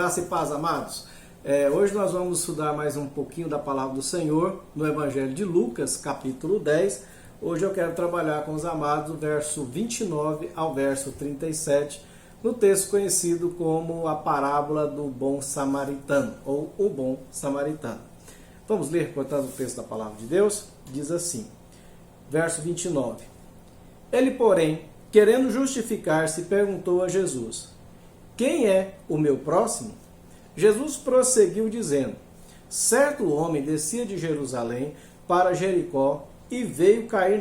Graça e paz, amados. Hoje nós vamos estudar mais um pouquinho da palavra do Senhor no Evangelho de Lucas, capítulo 10. Hoje eu quero trabalhar com os amados do verso 29 ao verso 37, no texto conhecido como a parábola do bom samaritano, ou o bom samaritano. Vamos ler, portanto, o texto da palavra de Deus. Diz assim, verso 29. Ele, porém, querendo justificar-se, perguntou a Jesus: quem é o meu próximo? Jesus prosseguiu dizendo: certo homem descia de Jerusalém para Jericó e veio cair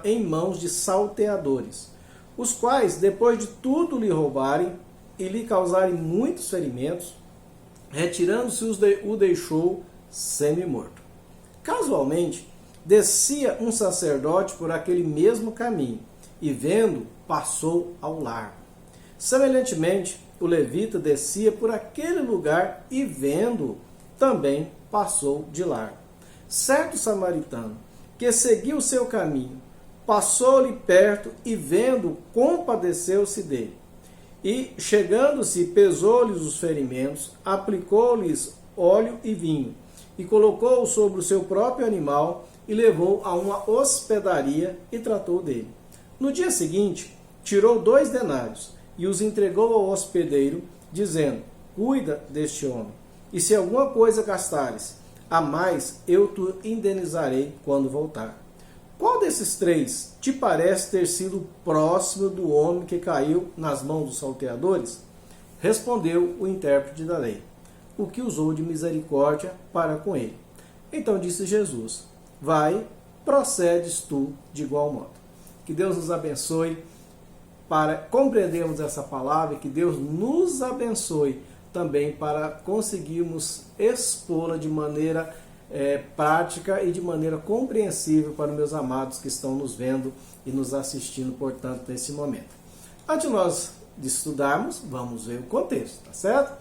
em mãos de salteadores, os quais, depois de tudo lhe roubarem e lhe causarem muitos ferimentos, retirando-se o deixou semi-morto. Casualmente, descia um sacerdote por aquele mesmo caminho e, vendo, passou ao largo. Semelhantemente, o levita descia por aquele lugar e, vendo, também passou de largo. Certo samaritano, que seguiu o seu caminho, passou-lhe perto e, vendo, compadeceu-se dele. E, chegando-se, pesou-lhes os ferimentos, aplicou-lhes óleo e vinho, e colocou-o sobre o seu próprio animal, e levou a uma hospedaria e tratou dele. No dia seguinte, tirou 2 denários, e os entregou ao hospedeiro, dizendo: cuida deste homem, e se alguma coisa gastares a mais, eu te indenizarei quando voltar. Qual desses 3 te parece ter sido próximo do homem que caiu nas mãos dos salteadores? Respondeu o intérprete da lei, o que usou de misericórdia para com ele. Então disse Jesus: vai, procedes tu de igual modo. Que Deus nos abençoe para compreendermos essa palavra e que Deus nos abençoe também para conseguirmos expô-la de maneira prática e de maneira compreensível para os meus amados que estão nos vendo e nos assistindo, portanto, nesse momento. Antes de nós estudarmos, vamos ver o contexto, tá certo?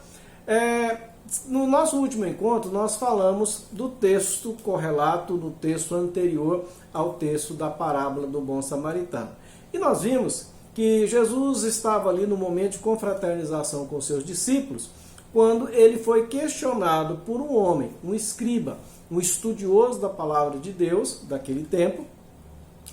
No nosso último encontro, nós falamos do texto correlato, do texto anterior ao texto da parábola do bom samaritano. E nós vimos que Jesus estava ali no momento de confraternização com seus discípulos, quando ele foi questionado por um homem, um escriba, um estudioso da palavra de Deus daquele tempo,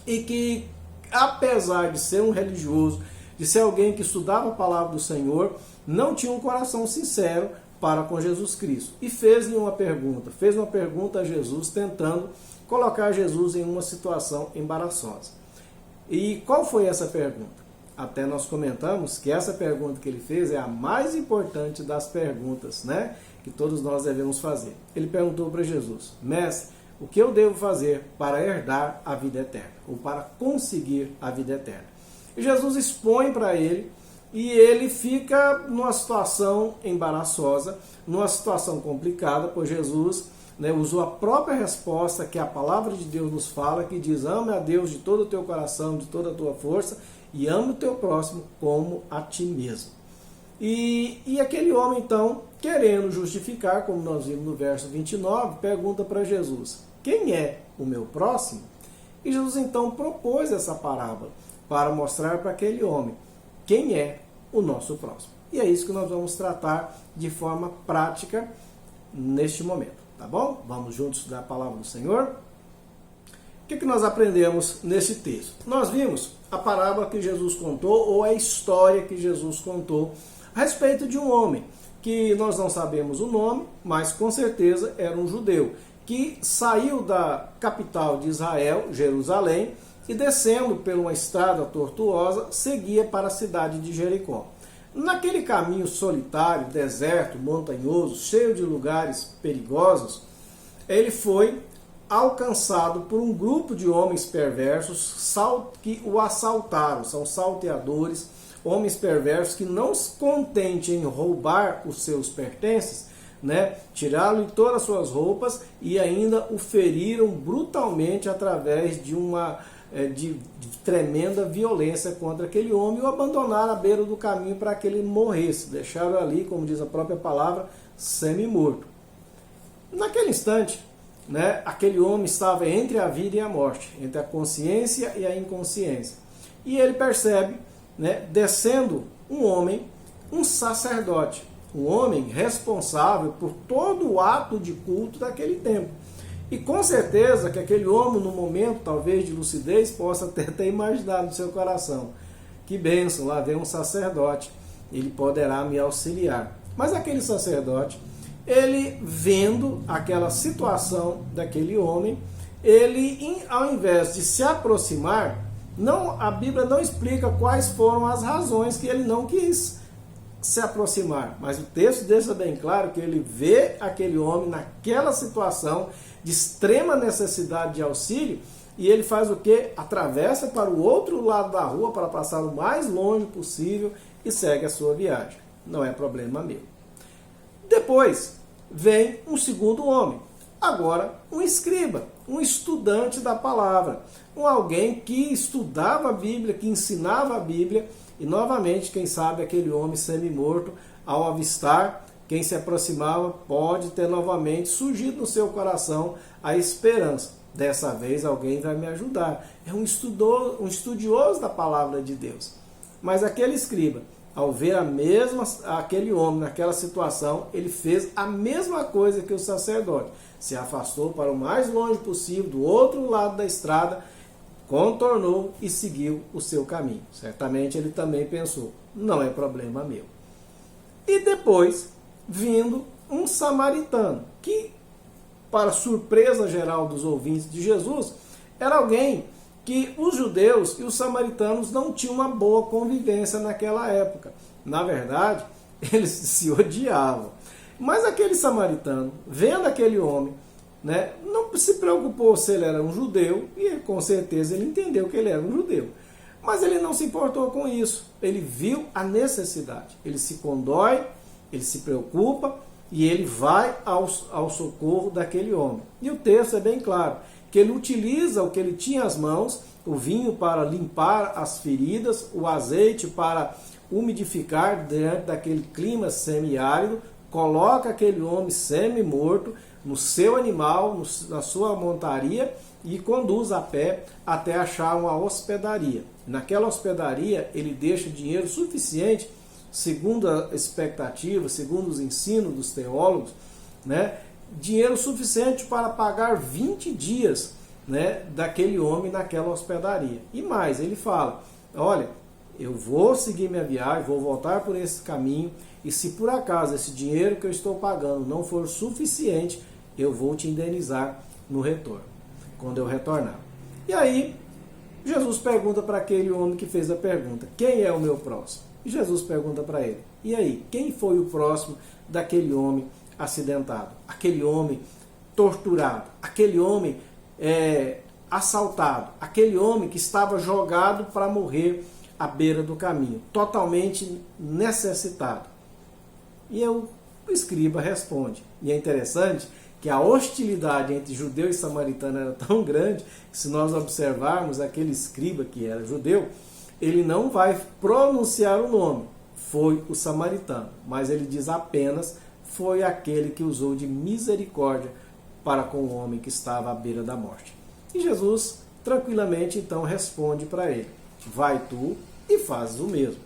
e que, apesar de ser um religioso, de ser alguém que estudava a palavra do Senhor, não tinha um coração sincero para com Jesus Cristo. E fez uma pergunta a Jesus, tentando colocar Jesus em uma situação embaraçosa. E qual foi essa pergunta? Até nós comentamos que essa pergunta que ele fez é a mais importante das perguntas, né, que todos nós devemos fazer. Ele perguntou para Jesus: mestre, o que eu devo fazer para herdar a vida eterna, ou para conseguir a vida eterna? E Jesus expõe para ele, e ele fica numa situação embaraçosa, numa situação complicada, pois Jesus usou a própria resposta que a palavra de Deus nos fala, que diz: ame a Deus de todo o teu coração, de toda a tua força, e ame o teu próximo como a ti mesmo. E aquele homem, então, querendo justificar, como nós vimos no verso 29, pergunta para Jesus: quem é o meu próximo? E Jesus, então, propôs essa parábola para mostrar para aquele homem quem é o nosso próximo. E é isso que nós vamos tratar de forma prática neste momento, tá bom? Vamos juntos estudar a palavra do Senhor. O que nós aprendemos nesse texto? Nós vimos a parábola que Jesus contou, ou a história que Jesus contou, a respeito de um homem, que nós não sabemos o nome, mas com certeza era um judeu, que saiu da capital de Israel, Jerusalém, e descendo por uma estrada tortuosa, seguia para a cidade de Jericó. Naquele caminho solitário, deserto, montanhoso, cheio de lugares perigosos, ele foi alcançado por um grupo de homens perversos que o assaltaram. São salteadores, homens perversos que, não se contente em roubar os seus pertences, tiraram-lhe todas as suas roupas e ainda o feriram brutalmente através de de tremenda violência contra aquele homem, e o abandonaram à beira do caminho para que ele morresse. Deixaram ali, como diz a própria palavra, semi-morto. Naquele instante, aquele homem estava entre a vida e a morte, entre a consciência e a inconsciência. E ele percebe, descendo um homem, um sacerdote, um homem responsável por todo o ato de culto daquele tempo. E com certeza que aquele homem, no momento talvez de lucidez, possa até imaginar no seu coração: que bênção, lá vem um sacerdote, ele poderá me auxiliar. Mas aquele sacerdote, ele vendo aquela situação daquele homem, ele, ao invés de se aproximar, a Bíblia não explica quais foram as razões que ele não quis se aproximar, mas o texto deixa bem claro que ele vê aquele homem naquela situação de extrema necessidade de auxílio, e ele faz o quê? Atravessa para o outro lado da rua para passar o mais longe possível e segue a sua viagem. Não é problema meu. Depois vem um segundo homem, agora um escriba, um estudante da palavra, alguém que estudava a Bíblia, que ensinava a Bíblia. E novamente, quem sabe aquele homem semi-morto, ao avistar quem se aproximava, pode ter novamente surgido no seu coração a esperança: dessa vez alguém vai me ajudar. É um estudioso da palavra de Deus. Mas aquele escriba, ao ver aquele homem naquela situação, ele fez a mesma coisa que o sacerdote. Se afastou para o mais longe possível, do outro lado da estrada, contornou e seguiu o seu caminho. Certamente ele também pensou: não é problema meu. E depois, vindo um samaritano, que, para surpresa geral dos ouvintes de Jesus, era alguém que os judeus e os samaritanos não tinham uma boa convivência naquela época. Na verdade, eles se odiavam. Mas aquele samaritano, vendo aquele homem, não se preocupou se ele era um judeu, e com certeza ele entendeu que ele era um judeu. Mas ele não se importou com isso. Ele viu a necessidade. Ele se condói, ele se preocupa e ele vai ao socorro daquele homem. E o texto é bem claro, que ele utiliza o que ele tinha às mãos, o vinho para limpar as feridas, o azeite para umidificar diante daquele clima semiárido, coloca aquele homem semi-morto no seu animal, na sua montaria, e conduz a pé até achar uma hospedaria. Naquela hospedaria ele deixa dinheiro suficiente, segundo a expectativa, segundo os ensinos dos teólogos, dinheiro suficiente para pagar 20 dias daquele homem naquela hospedaria. E mais, ele fala: olha, eu vou seguir minha viagem, vou voltar por esse caminho, e se por acaso esse dinheiro que eu estou pagando não for suficiente, eu vou te indenizar no retorno, quando eu retornar. E aí, Jesus pergunta para aquele homem que fez a pergunta: quem é o meu próximo? E Jesus pergunta para ele: e aí, quem foi o próximo daquele homem acidentado? Aquele homem torturado? Aquele homem assaltado? Aquele homem que estava jogado para morrer à beira do caminho, totalmente necessitado? E o escriba responde. E é interessante que a hostilidade entre judeu e samaritano era tão grande que, se nós observarmos aquele escriba que era judeu, ele não vai pronunciar o nome, foi o samaritano, mas ele diz apenas: foi aquele que usou de misericórdia para com o homem que estava à beira da morte. E Jesus tranquilamente então responde para ele: vai tu e fazes o mesmo.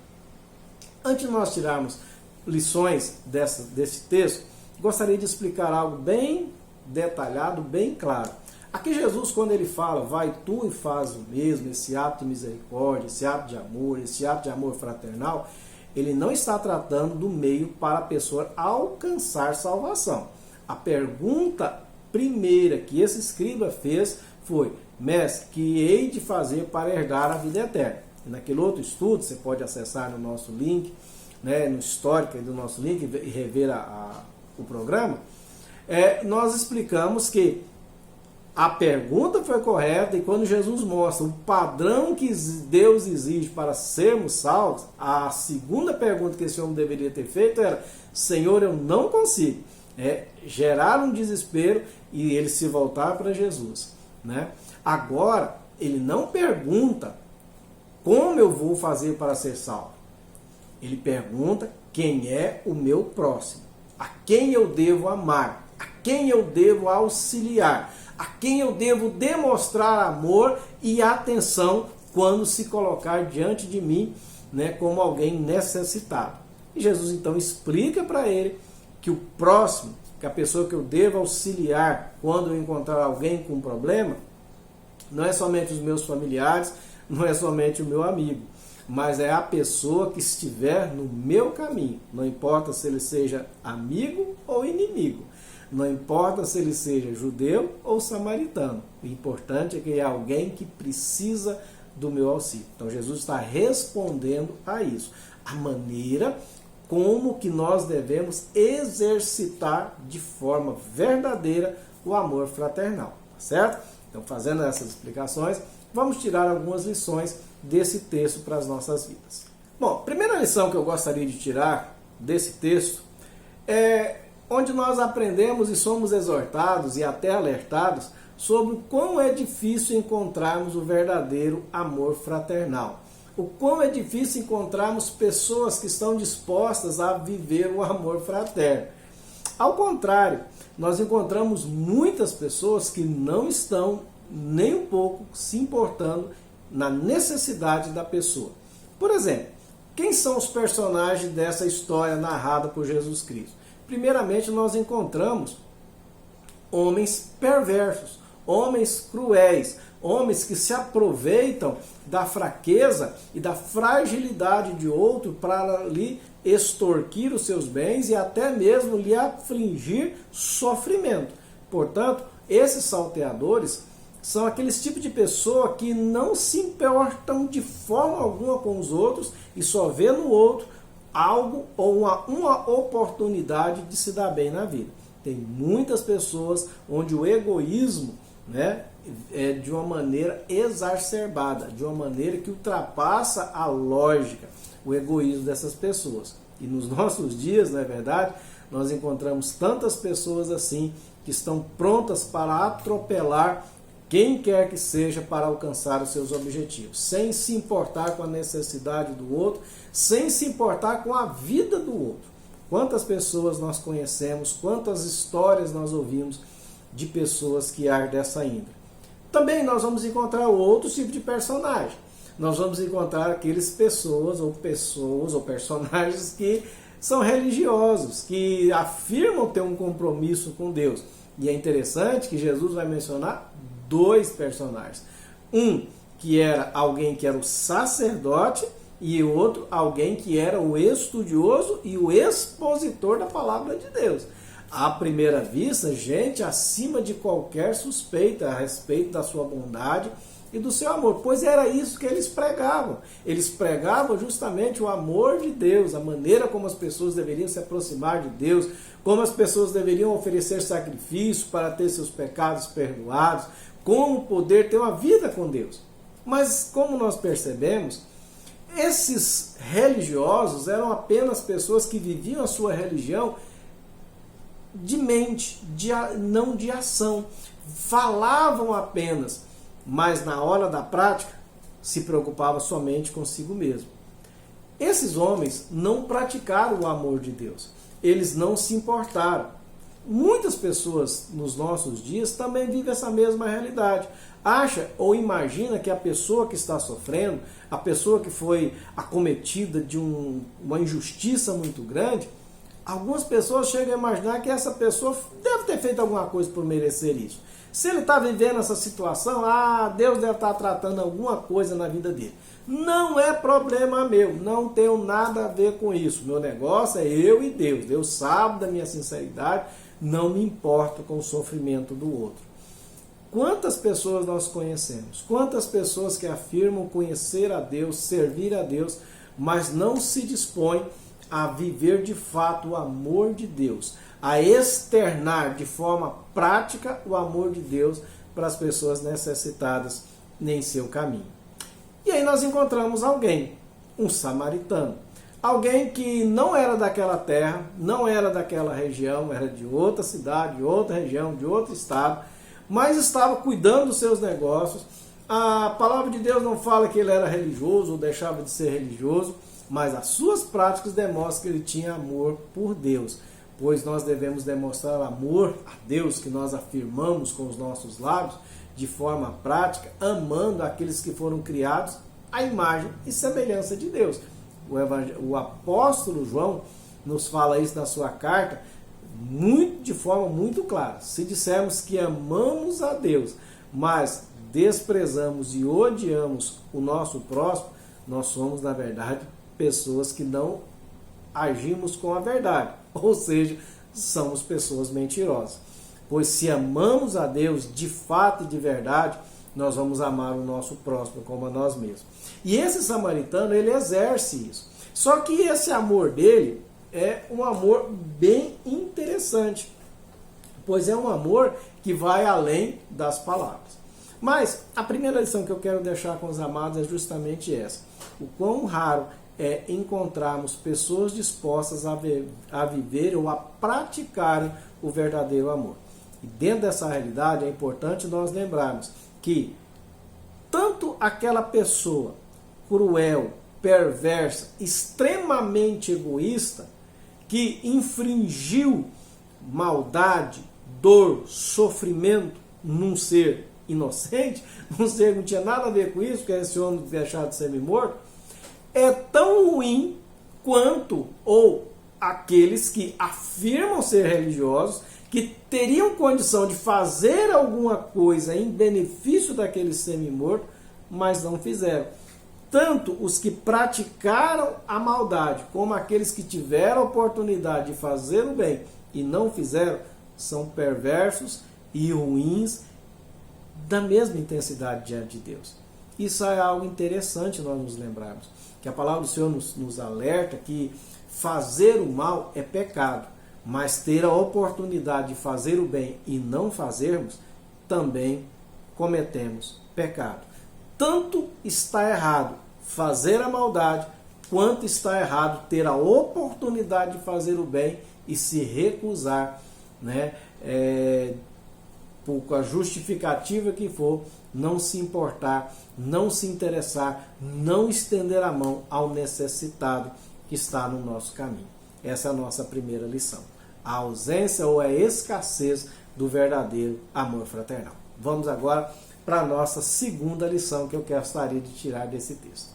Antes de nós tirarmos lições desse texto, gostaria de explicar algo bem detalhado, bem claro. Aqui Jesus, quando ele fala: vai tu e faz o mesmo, esse ato de misericórdia, esse ato de amor, esse ato de amor fraternal, ele não está tratando do meio para a pessoa alcançar salvação. A pergunta primeira que esse escriba fez foi: mestre, que hei de fazer para herdar a vida eterna? E naquele outro estudo, você pode acessar no nosso link, no histórico do nosso link, e rever o programa, nós explicamos que a pergunta foi correta, e quando Jesus mostra o padrão que Deus exige para sermos salvos, a segunda pergunta que esse homem deveria ter feito era: Senhor, eu não consigo. Gerar um desespero e ele se voltar para Jesus. Agora, ele não pergunta como eu vou fazer para ser salvo. Ele pergunta quem é o meu próximo, a quem eu devo amar, a quem eu devo auxiliar, a quem eu devo demonstrar amor e atenção quando se colocar diante de mim como alguém necessitado. E Jesus então explica para ele que o próximo, que a pessoa que eu devo auxiliar quando eu encontrar alguém com um problema, não é somente os meus familiares, não é somente o meu amigo, mas é a pessoa que estiver no meu caminho. Não importa se ele seja amigo ou inimigo. Não importa se ele seja judeu ou samaritano. O importante é que é alguém que precisa do meu auxílio. Então Jesus está respondendo a isso. A maneira como que nós devemos exercitar de forma verdadeira o amor fraternal. Certo? Então, fazendo essas explicações, vamos tirar algumas lições desse texto para as nossas vidas. Bom, a primeira lição que eu gostaria de tirar desse texto é onde nós aprendemos e somos exortados e até alertados sobre o quão é difícil encontrarmos o verdadeiro amor fraternal. O quão é difícil encontrarmos pessoas que estão dispostas a viver o amor fraterno. Ao contrário, nós encontramos muitas pessoas que não estão nem um pouco se importando na necessidade da pessoa. Por exemplo, quem são os personagens dessa história narrada por Jesus Cristo? Primeiramente, nós encontramos homens perversos, homens cruéis, homens que se aproveitam da fraqueza e da fragilidade de outro para lhe extorquir os seus bens e até mesmo lhe afligir sofrimento. Portanto, esses salteadores são aqueles tipos de pessoa que não se importam de forma alguma com os outros e só vê no outro algo ou uma oportunidade de se dar bem na vida. Tem muitas pessoas onde o egoísmo, né, é de uma maneira exacerbada, de uma maneira que ultrapassa a lógica, o egoísmo dessas pessoas. E nos nossos dias, não é verdade, nós encontramos tantas pessoas assim que estão prontas para atropelar quem quer que seja para alcançar os seus objetivos, sem se importar com a necessidade do outro, sem se importar com a vida do outro. Quantas pessoas nós conhecemos, quantas histórias nós ouvimos de pessoas que agem dessa índole. Também nós vamos encontrar outro tipo de personagem. Nós vamos encontrar aqueles pessoas ou personagens que são religiosos, que afirmam ter um compromisso com Deus. E é interessante que Jesus vai mencionar dois personagens. Um que era alguém que era o sacerdote e o outro alguém que era o estudioso e o expositor da palavra de Deus. À primeira vista, gente acima de qualquer suspeita a respeito da sua bondade e do seu amor, pois era isso que eles pregavam. Eles pregavam justamente o amor de Deus, a maneira como as pessoas deveriam se aproximar de Deus, como as pessoas deveriam oferecer sacrifício para ter seus pecados perdoados, como poder ter uma vida com Deus. Mas como nós percebemos, esses religiosos eram apenas pessoas que viviam a sua religião de mente, não de ação. Falavam apenas, mas na hora da prática se preocupava somente consigo mesmo. Esses homens não praticaram o amor de Deus. Eles não se importaram. Muitas pessoas nos nossos dias também vivem essa mesma realidade. Acha ou imagina que a pessoa que está sofrendo, a pessoa que foi acometida de uma injustiça muito grande, algumas pessoas chegam a imaginar que essa pessoa deve ter feito alguma coisa por merecer isso. Se ele está vivendo essa situação, Deus deve estar tratando alguma coisa na vida dele. Não é problema meu, não tenho nada a ver com isso. Meu negócio é eu e Deus. Deus sabe da minha sinceridade, não me importo com o sofrimento do outro. Quantas pessoas nós conhecemos? Quantas pessoas que afirmam conhecer a Deus, servir a Deus, mas não se dispõem a viver de fato o amor de Deus, a externar de forma prática o amor de Deus para as pessoas necessitadas em seu caminho. E aí nós encontramos alguém, um samaritano, alguém que não era daquela terra, não era daquela região, era de outra cidade, de outra região, de outro estado, mas estava cuidando dos seus negócios. A palavra de Deus não fala que ele era religioso ou deixava de ser religioso, mas as suas práticas demonstram que ele tinha amor por Deus, pois nós devemos demonstrar amor a Deus, que nós afirmamos com os nossos lábios, de forma prática, amando aqueles que foram criados à imagem e semelhança de Deus. O apóstolo João nos fala isso na sua carta de forma muito clara. Se dissermos que amamos a Deus, mas desprezamos e odiamos o nosso próximo, nós somos, na verdade, pessoas que não agimos com a verdade. Ou seja, somos pessoas mentirosas. Pois se amamos a Deus de fato e de verdade, nós vamos amar o nosso próximo como a nós mesmos. E esse samaritano, ele exerce isso. Só que esse amor dele é um amor bem interessante, pois é um amor que vai além das palavras. Mas a primeira lição que eu quero deixar com os amados é justamente essa. O quão raro é encontrarmos pessoas dispostas a viver ou a praticarem o verdadeiro amor. E dentro dessa realidade é importante nós lembrarmos que tanto aquela pessoa cruel, perversa, extremamente egoísta, que infringiu maldade, dor, sofrimento num ser inocente, um ser que não tinha nada a ver com isso, porque esse homem deixado de semi-morto, é tão ruim quanto ou aqueles que afirmam ser religiosos, que teriam condição de fazer alguma coisa em benefício daquele semi-morto, mas não fizeram. Tanto os que praticaram a maldade, como aqueles que tiveram a oportunidade de fazer o bem e não fizeram, são perversos e ruins da mesma intensidade diante de Deus. Isso é algo interessante nós nos lembrarmos, que a palavra do Senhor nos alerta que fazer o mal é pecado, mas ter a oportunidade de fazer o bem e não fazermos, também cometemos pecado. Tanto está errado fazer a maldade, quanto está errado ter a oportunidade de fazer o bem e se recusar, né, por a justificativa que for, não se importar, não se interessar, não estender a mão ao necessitado que está no nosso caminho. Essa é a nossa primeira lição. A ausência ou a escassez do verdadeiro amor fraternal. Vamos agora para a nossa segunda lição que eu gostaria de tirar desse texto.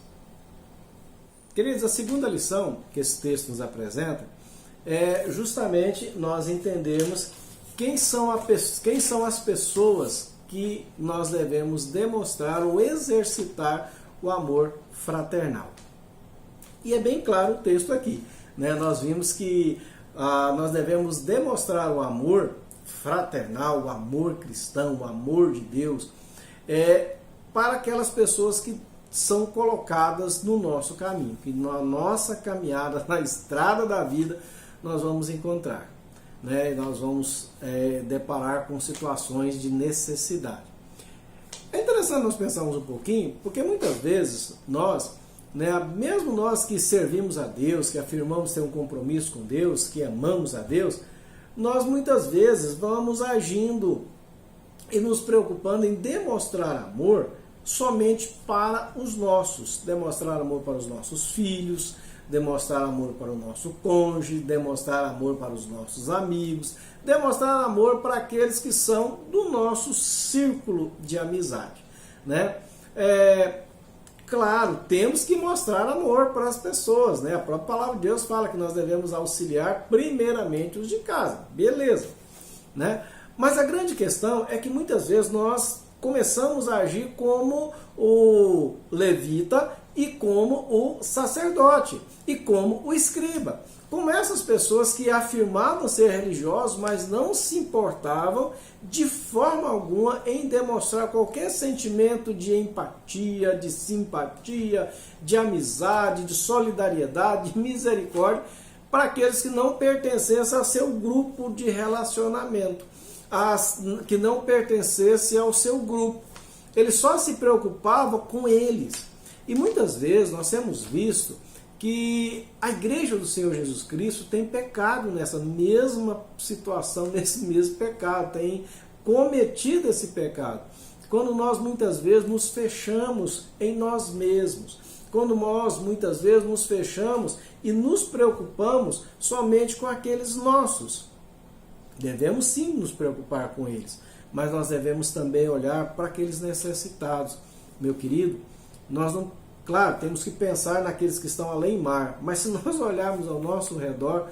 Queridos, a segunda lição que esse texto nos apresenta é justamente nós entendermos quem são as pessoas que nós devemos demonstrar ou exercitar o amor fraternal. E é bem claro o texto aqui, né? Nós vimos que nós devemos demonstrar o amor fraternal, o amor cristão, o amor de Deus, para aquelas pessoas que são colocadas no nosso caminho, que na nossa caminhada, na estrada da vida, nós vamos encontrar, né? Nós vamos deparar com situações de necessidade. É interessante nós pensarmos um pouquinho, porque muitas vezes nós, né, mesmo nós que servimos a Deus, que afirmamos ter um compromisso com Deus, que amamos a Deus, nós muitas vezes vamos agindo e nos preocupando em demonstrar amor somente para os nossos, demonstrar amor para os nossos filhos, demonstrar amor para o nosso cônjuge, demonstrar amor para os nossos amigos, demonstrar amor para aqueles que são do nosso círculo de amizade, né? Claro, temos que mostrar amor para as pessoas, né? A própria palavra de Deus fala que nós devemos auxiliar primeiramente os de casa, beleza, né? Mas a grande questão é que muitas vezes nós começamos a agir como o levita e como o sacerdote e como o escriba. Como essas pessoas que afirmavam ser religiosos, mas não se importavam de forma alguma em demonstrar qualquer sentimento de empatia, de simpatia, de amizade, de solidariedade, de misericórdia para aqueles que não pertencessem a seu grupo de relacionamento, que não pertencessem ao seu grupo. Ele só se preocupava com eles. E muitas vezes nós temos visto que a igreja do Senhor Jesus Cristo tem pecado nessa mesma situação, nesse mesmo pecado, tem cometido esse pecado. Quando nós muitas vezes nos fechamos em nós mesmos, quando nós muitas vezes nos fechamos e nos preocupamos somente com aqueles nossos. Devemos sim nos preocupar com eles, mas nós devemos também olhar para aqueles necessitados. Meu querido, nós não Claro, temos que pensar naqueles que estão além mar, mas se nós olharmos ao nosso redor,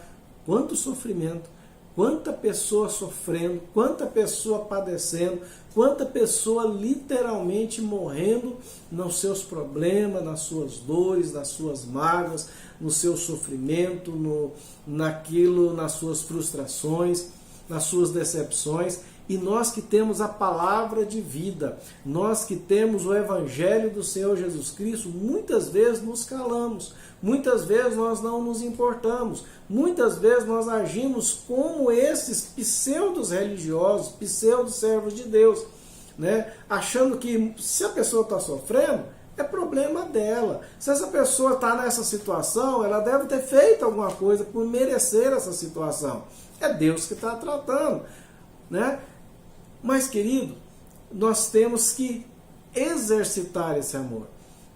quanto sofrimento, quanta pessoa sofrendo, quanta pessoa padecendo, quanta pessoa literalmente morrendo nos seus problemas, nas suas dores, nas suas mágoas, no seu sofrimento, nas suas frustrações, nas suas decepções. E nós que temos a palavra de vida, nós que temos o Evangelho do Senhor Jesus Cristo, muitas vezes nos calamos, muitas vezes nós não nos importamos, muitas vezes nós agimos como esses pseudos religiosos, pseudos servos de Deus, né? Achando que se a pessoa está sofrendo, é problema dela. Se essa pessoa está nessa situação, ela deve ter feito alguma coisa por merecer essa situação. É Deus que está tratando, né? Mas, querido, nós temos que exercitar esse amor,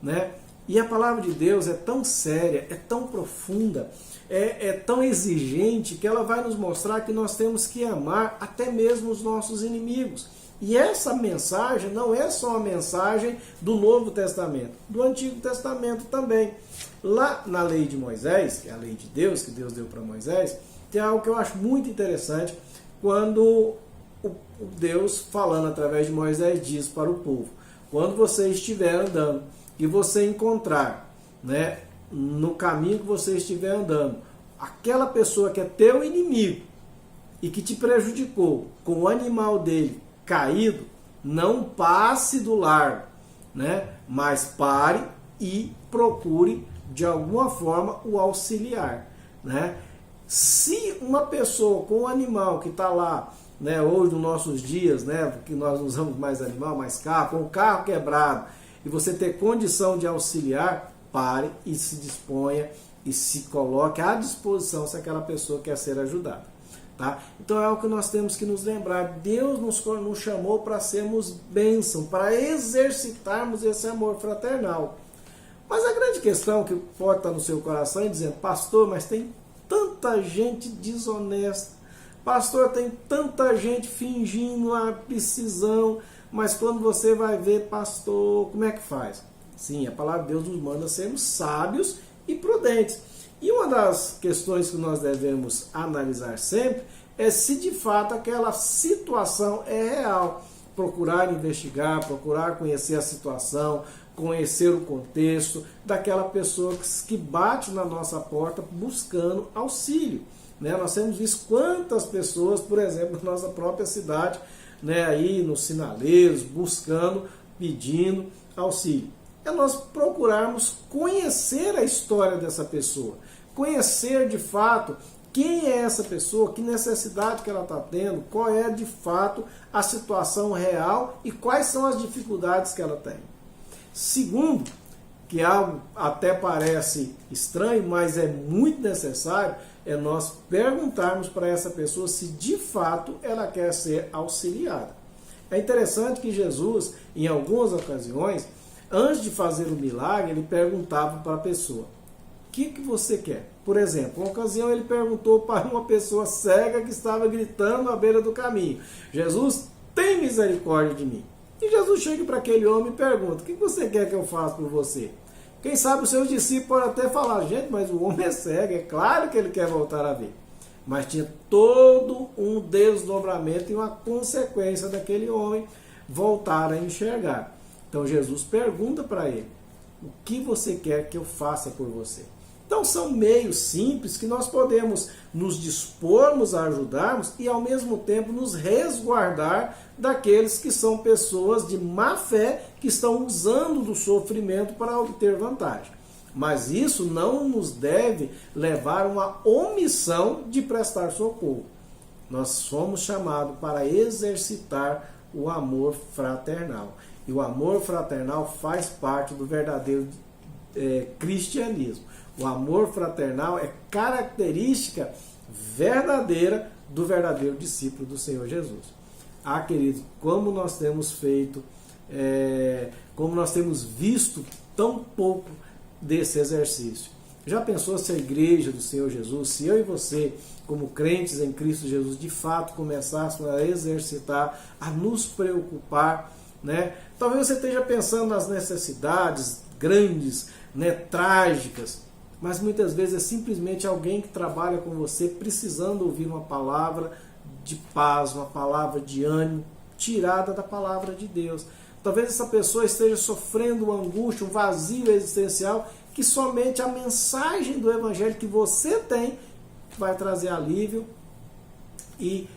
né? E a palavra de Deus é tão séria, é tão profunda, é tão exigente, que ela vai nos mostrar que nós temos que amar até mesmo os nossos inimigos. E essa mensagem não é só a mensagem do Novo Testamento, do Antigo Testamento também. Lá na lei de Moisés, que é a lei de Deus, que Deus deu para Moisés, tem algo que eu acho muito interessante, quando o Deus, falando através de Moisés, diz para o povo: quando você estiver andando e você encontrar, né, no caminho que você estiver andando, aquela pessoa que é teu inimigo e que te prejudicou com o animal dele caído, não passe do largo, né, mas pare e procure de alguma forma o auxiliar, né? Se uma pessoa com um animal que está lá, né, hoje nos nossos dias, né, porque nós não usamos mais animal, mais carro, com o carro quebrado, e você ter condição de auxiliar, pare e se disponha e se coloque à disposição se aquela pessoa quer ser ajudada. Tá? Então é o que nós temos que nos lembrar. Deus nos chamou para sermos bênção, para exercitarmos esse amor fraternal. Mas a grande questão que pode estar no seu coração é dizendo: pastor, mas tem tanta gente desonesta, pastor, tem tanta gente fingindo a precisão, mas quando você vai ver, pastor, como é que faz? Sim, a palavra de Deus nos manda sermos sábios e prudentes. E uma das questões que nós devemos analisar sempre é se de fato aquela situação é real. Procurar investigar, procurar conhecer a situação, conhecer o contexto daquela pessoa que bate na nossa porta buscando auxílio. Né? Nós temos visto quantas pessoas, por exemplo, na nossa própria cidade, né, aí nos sinaleiros, buscando, pedindo auxílio. É nós procurarmos conhecer a história dessa pessoa, conhecer de fato quem é essa pessoa, que necessidade que ela está tendo, qual é de fato a situação real e quais são as dificuldades que ela tem. Segundo, que algo até parece estranho, mas é muito necessário, é nós perguntarmos para essa pessoa se de fato ela quer ser auxiliada. É interessante que Jesus, em algumas ocasiões, antes de fazer o milagre, ele perguntava para a pessoa: o que você quer? Por exemplo, uma ocasião ele perguntou para uma pessoa cega que estava gritando à beira do caminho: Jesus, tem misericórdia de mim. E Jesus chega para aquele homem e pergunta: o que você quer que eu faça por você? Quem sabe os seus discípulos podem até falar: gente, mas o homem é cego, é claro que ele quer voltar a ver. Mas tinha todo um desdobramento e uma consequência daquele homem voltar a enxergar. Então Jesus pergunta para ele: o que você quer que eu faça por você? Então são meios simples que nós podemos nos dispormos a ajudarmos e ao mesmo tempo nos resguardar daqueles que são pessoas de má fé que estão usando do sofrimento para obter vantagem. Mas isso não nos deve levar a uma omissão de prestar socorro. Nós somos chamados para exercitar o amor fraternal. E o amor fraternal faz parte do verdadeiro cristianismo. O amor fraternal é característica verdadeira do verdadeiro discípulo do Senhor Jesus. Ah, queridos, como nós temos feito, como nós temos visto tão pouco desse exercício. Já pensou se a igreja do Senhor Jesus, se eu e você, como crentes em Cristo Jesus, de fato começássemos a exercitar, a nos preocupar, né, Talvez você esteja pensando nas necessidades grandes, né, trágicas, mas muitas vezes é simplesmente alguém que trabalha com você precisando ouvir uma palavra de paz, uma palavra de ânimo, tirada da palavra de Deus. Talvez essa pessoa esteja sofrendo uma angústia, um vazio existencial, que somente a mensagem do Evangelho que você tem vai trazer alívio e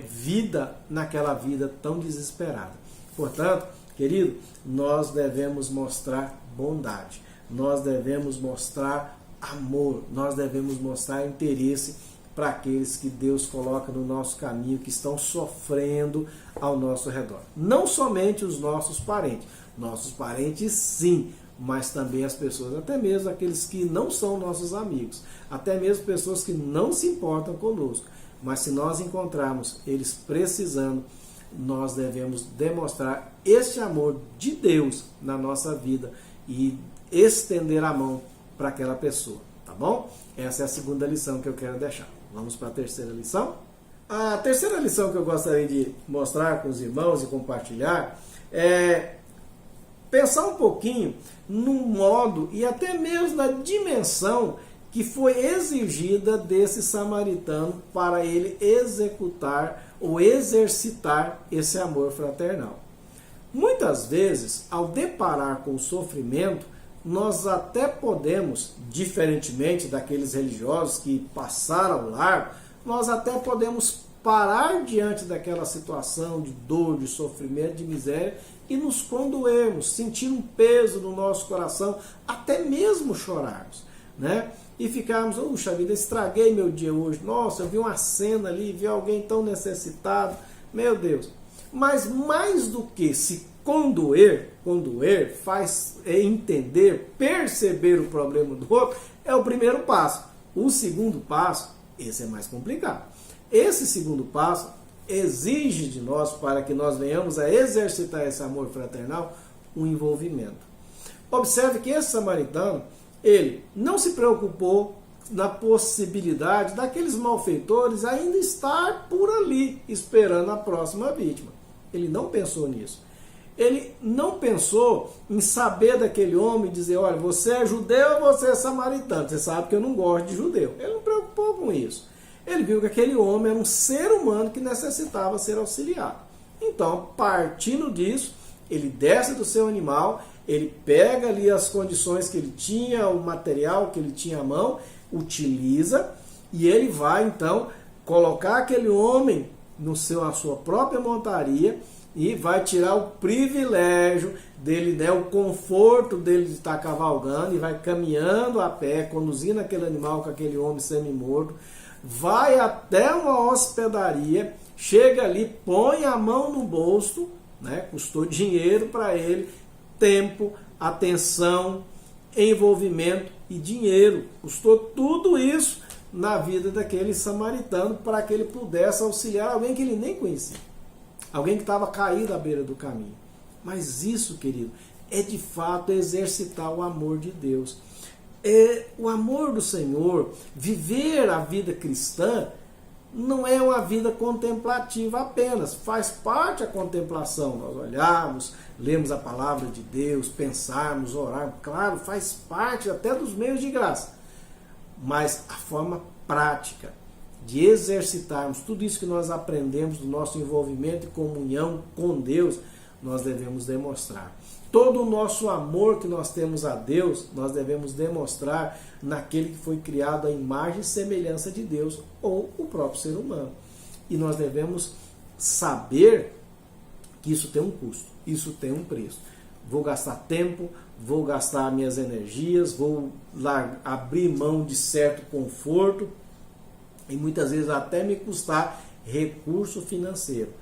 vida naquela vida tão desesperada. Portanto, querido, nós devemos mostrar bondade, nós devemos mostrar amor, nós devemos mostrar interesse para aqueles que Deus coloca no nosso caminho, que estão sofrendo ao nosso redor. Não somente os nossos parentes sim, mas também as pessoas, até mesmo aqueles que não são nossos amigos, até mesmo pessoas que não se importam conosco. Mas se nós encontrarmos eles precisando, nós devemos demonstrar este amor de Deus na nossa vida e estender a mão para aquela pessoa, tá bom? Essa é a segunda lição que eu quero deixar. Vamos para a terceira lição? A terceira lição que eu gostaria de mostrar com os irmãos e compartilhar é pensar um pouquinho no modo e até mesmo na dimensão que foi exigida desse samaritano para ele executar ou exercitar esse amor fraternal. Muitas vezes, ao deparar com o sofrimento, nós até podemos, diferentemente daqueles religiosos que passaram ao largo, nós até podemos parar diante daquela situação de dor, de sofrimento, de miséria e nos condoermos, sentir um peso no nosso coração, até mesmo chorarmos, né? E ficarmos, puxa vida, estraguei meu dia hoje, nossa, eu vi uma cena ali, vi alguém tão necessitado, meu Deus. Mas mais do que se condoer faz entender, perceber o problema do outro, é o primeiro passo. O segundo passo, esse é mais complicado. Esse segundo passo exige de nós, para que nós venhamos a exercitar esse amor fraternal, um envolvimento. Observe que esse samaritano, ele não se preocupou na possibilidade daqueles malfeitores ainda estar por ali, esperando a próxima vítima. Ele não pensou nisso. Ele não pensou em saber daquele homem e dizer, olha, você é judeu ou você é samaritano? Você sabe que eu não gosto de judeu. Ele não preocupou com isso. Ele viu que aquele homem era um ser humano que necessitava ser auxiliado. Então, partindo disso, ele desce do seu animal, ele pega ali as condições que ele tinha, o material que ele tinha à mão, utiliza, e ele vai então colocar aquele homem na sua própria montaria e vai tirar o privilégio dele, né, o conforto dele de estar cavalgando, e vai caminhando a pé, conduzindo aquele animal com aquele homem semi-morto, vai até uma hospedaria, chega ali, põe a mão no bolso, né, custou dinheiro para ele, tempo, atenção, envolvimento e dinheiro. Custou tudo isso na vida daquele samaritano para que ele pudesse auxiliar alguém que ele nem conhecia. Alguém que estava caído à beira do caminho. Mas isso, querido, é de fato exercitar o amor de Deus. O amor do Senhor, viver a vida cristã, não é uma vida contemplativa apenas, faz parte a contemplação, nós olharmos, lemos a palavra de Deus, pensarmos, orarmos, claro, faz parte até dos meios de graça, mas a forma prática de exercitarmos tudo isso que nós aprendemos do nosso envolvimento e comunhão com Deus, nós devemos demonstrar. Todo o nosso amor que nós temos a Deus, nós devemos demonstrar naquele que foi criado à imagem e semelhança de Deus, ou o próprio ser humano. E nós devemos saber que isso tem um custo, isso tem um preço. Vou gastar tempo, vou gastar minhas energias, vou abrir mão de certo conforto, e muitas vezes até me custar recurso financeiro.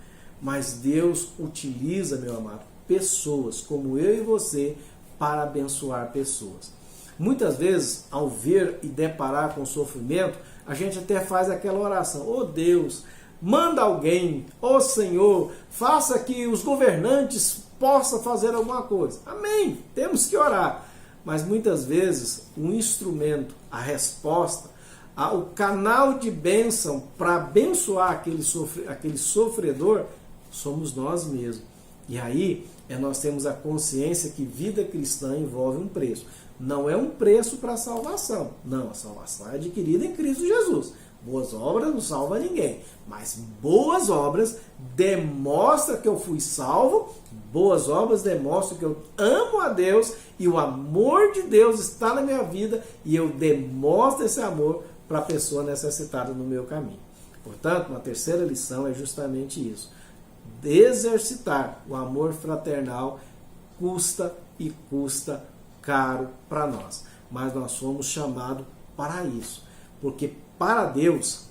Mas Deus utiliza, meu amado, pessoas como eu e você para abençoar pessoas. Muitas vezes, ao ver e deparar com sofrimento, a gente até faz aquela oração: oh Deus, manda alguém, oh Senhor, faça que os governantes possam fazer alguma coisa. Amém, temos que orar. Mas muitas vezes o instrumento, a resposta, o canal de bênção para abençoar aquele sofredor somos nós mesmos. E aí nós termos a consciência que vida cristã envolve um preço. Não é um preço para a salvação. Não, a salvação é adquirida em Cristo Jesus. Boas obras não salvam ninguém, mas boas obras demonstram que eu fui salvo, boas obras demonstram que eu amo a Deus e o amor de Deus está na minha vida e eu demonstro esse amor para a pessoa necessitada no meu caminho. Portanto, uma terceira lição é justamente isso. Exercitar o amor fraternal custa e custa caro para nós, mas nós somos chamados para isso, porque para Deus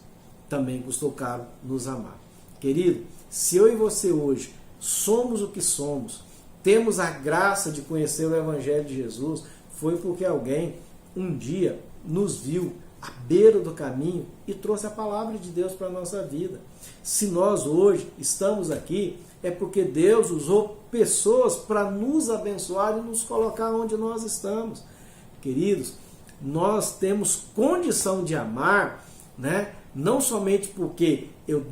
também custou caro nos amar. Querido, se eu e você hoje somos o que somos, temos a graça de conhecer o Evangelho de Jesus, foi porque alguém um dia nos viu à beira do caminho e trouxe a palavra de Deus para a nossa vida. Se nós hoje estamos aqui, é porque Deus usou pessoas para nos abençoar e nos colocar onde nós estamos. Queridos, nós temos condição de amar, né? Não somente porque eu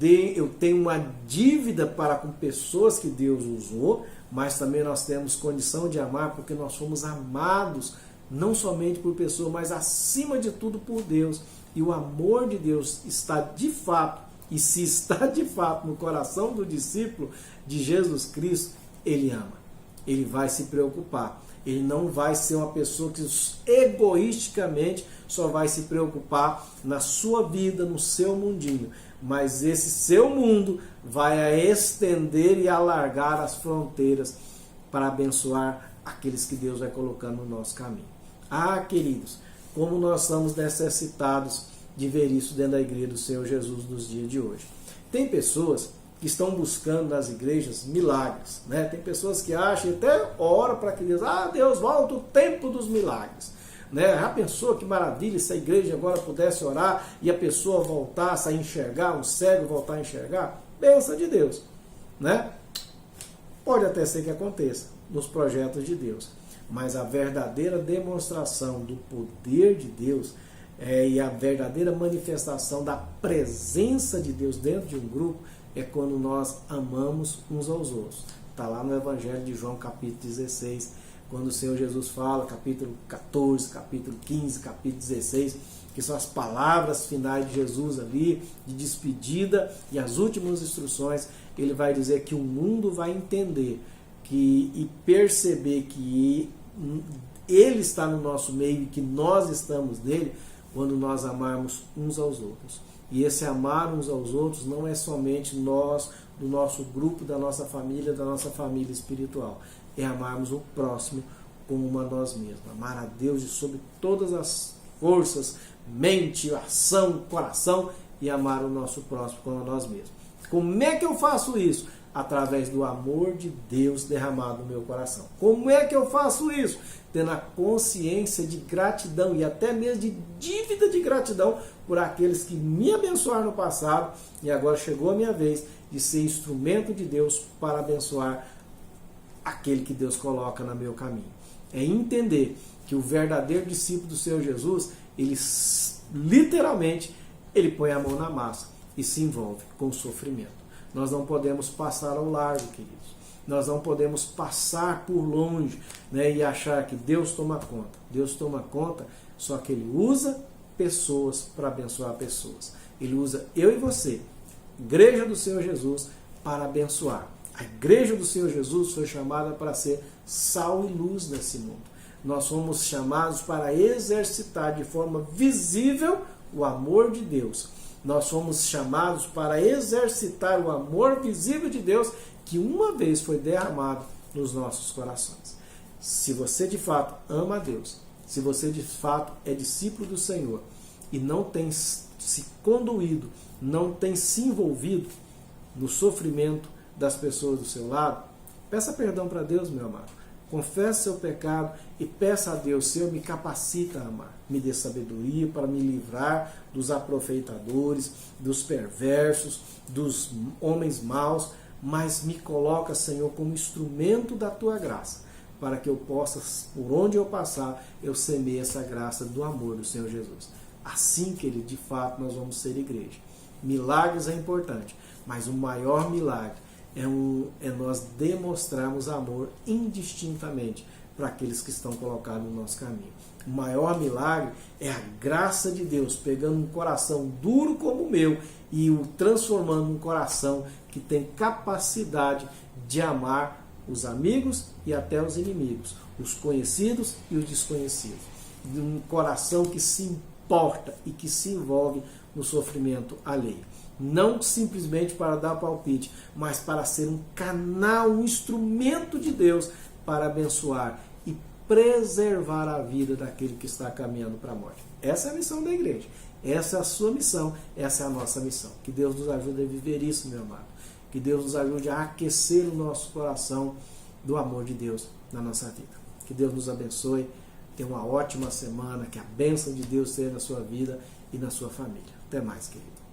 tenho uma dívida para com pessoas que Deus usou, mas também nós temos condição de amar porque nós somos amados, não somente por pessoas, mas acima de tudo por Deus. E o amor de Deus está de fato, e se está de fato no coração do discípulo de Jesus Cristo, ele ama, ele vai se preocupar. Ele não vai ser uma pessoa que egoisticamente só vai se preocupar na sua vida, no seu mundinho. Mas esse seu mundo vai estender e alargar as fronteiras para abençoar aqueles que Deus vai colocando no nosso caminho. Ah, queridos, como nós estamos necessitados de ver isso dentro da igreja do Senhor Jesus nos dias de hoje. Tem pessoas que estão buscando nas igrejas milagres, né? Tem pessoas que acham, até oram para que Deus, Deus, volta o tempo dos milagres, né? Já pensou que maravilha se a igreja agora pudesse orar e a pessoa voltasse a enxergar, um cego voltar a enxergar? Bênção de Deus, né? Pode até ser que aconteça nos projetos de Deus, mas a verdadeira demonstração do poder de Deus e a verdadeira manifestação da presença de Deus dentro de um grupo é quando nós amamos uns aos outros. Está lá no Evangelho de João, capítulo 16, quando o Senhor Jesus fala, capítulo 14, capítulo 15, capítulo 16, que são as palavras finais de Jesus ali, de despedida, e as últimas instruções, ele vai dizer que o mundo vai entender e perceber que ele está no nosso meio e que nós estamos nele, quando nós amarmos uns aos outros. E esse amar uns aos outros não é somente nós, do nosso grupo, da nossa família espiritual. É amarmos o próximo como a nós mesmos. Amar a Deus de sobre todas as forças, mente, ação, coração, e amar o nosso próximo como a nós mesmos. Como é que eu faço isso? Através do amor de Deus derramado no meu coração. Como é que eu faço isso? Tendo a consciência de gratidão e até mesmo de dívida de gratidão por aqueles que me abençoaram no passado e agora chegou a minha vez de ser instrumento de Deus para abençoar aquele que Deus coloca no meu caminho. É entender que o verdadeiro discípulo do Senhor Jesus, ele literalmente, ele põe a mão na massa e se envolve com o sofrimento. Nós não podemos passar ao largo, queridos. Nós não podemos passar por longe, né, e achar que Deus toma conta. Deus toma conta, só que Ele usa pessoas para abençoar pessoas. Ele usa eu e você, Igreja do Senhor Jesus, para abençoar. A Igreja do Senhor Jesus foi chamada para ser sal e luz nesse mundo. Nós fomos chamados para exercitar de forma visível o amor de Deus. Nós fomos chamados para exercitar o amor visível de Deus que uma vez foi derramado nos nossos corações. Se você de fato ama a Deus, se você de fato é discípulo do Senhor e não tem se conduído, não tem se envolvido no sofrimento das pessoas do seu lado, peça perdão para Deus, meu amado. Confesse seu pecado e peça a Deus, Senhor, me capacita a amar. Me dê sabedoria para me livrar dos aproveitadores, dos perversos, dos homens maus, mas me coloca, Senhor, como instrumento da Tua graça, para que eu possa, por onde eu passar, eu semeie essa graça do amor do Senhor Jesus. Assim, querido, de fato, nós vamos ser igreja. Milagres é importante, mas o maior milagre é nós demonstrarmos amor indistintamente para aqueles que estão colocados no nosso caminho. O maior milagre é a graça de Deus pegando um coração duro como o meu e o transformando num coração que tem capacidade de amar os amigos e até os inimigos, os conhecidos e os desconhecidos. De um coração que se importa e que se envolve no sofrimento alheio. Não simplesmente para dar palpite, mas para ser um canal, um instrumento de Deus para abençoar e preservar a vida daquele que está caminhando para a morte. Essa é a missão da igreja. Essa é a sua missão, essa é a nossa missão. Que Deus nos ajude a viver isso, meu amado. Que Deus nos ajude a aquecer o nosso coração do amor de Deus na nossa vida. Que Deus nos abençoe. Tenha uma ótima semana. Que a bênção de Deus seja na sua vida e na sua família. Até mais, querido.